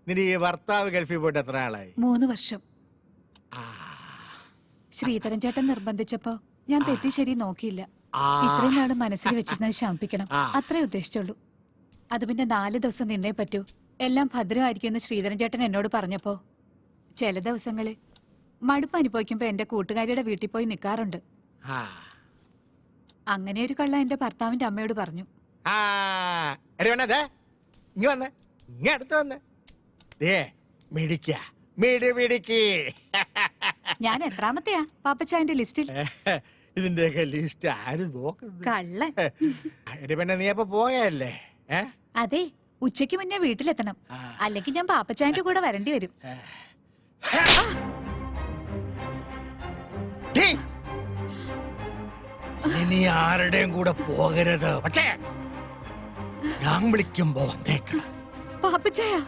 നിന്റെ ഈ ഭർത്താവ് ഗൾഫിൽ പോയിട്ട് എത്ര ആളായി? 3 വർഷം. ആ, ശ്രീധരൻ ചേട്ടൻ നിർബന്ധിച്ചപ്പോ ഞാൻ തെറ്റി ശരി നോക്കിയില്ല. ആ. ഇത്രയും നാള് മനസ്സിൽ വെച്ചിരുന്നത് ശമിപ്പിക്കണം, ആ. അത്രേ ഉദ്ദേശിച്ചുള്ളൂ. അത് പിന്നെ 4 ദിവസം നിന്നേ പറ്റൂ, എല്ലാം ഭദ്രമായിരിക്കുമെന്ന് ശ്രീധരൻ ചേട്ടൻ എന്നോട് പറഞ്ഞപ്പോ ചില ദിവസങ്ങളിൽ മടുപ്പ് അനുഭവിക്കുമ്പോ എന്റെ കൂട്ടുകാരിയുടെ വീട്ടിൽ പോയി നിൽക്കാറുണ്ട്. ആ. അങ്ങനെ ഒരു കള്ള എന്റെ ഭർത്താവിന്റെ അമ്മയോട് പറഞ്ഞു. ആ, എടി വേണേ ദേ, ഇങ്ങ് വന്ന്, ഇങ്ങ് അടുത്ത് വന്ന്. ദേ മിടിക്ക, മിടിക്ക്. ഞാൻ എത്രാമത്തെയാ പാപ്പച്ചായന്റെ ലിസ്റ്റിൽ? ഇതിന്റെയൊക്കെ ലിസ്റ്റ് ആരും നോക്കുന്നത്? കള്ളൻ. എടി പെണ്ണെ, നീ അപ്പൊ പോയല്ലേ? അതെ, ഉച്ചയ്ക്ക് മുന്നേ വീട്ടിലെത്തണം, അല്ലെങ്കിൽ ഞാൻ പാപ്പച്ചായന്റെ കൂടെ വരേണ്ടി വരും. ഇനി ആരുടെയും കൂടെ പോകരുത്, പക്ഷേ ഞാൻ വിളിക്കുമ്പോ വന്നേക്കണം. പാപ്പച്ചായ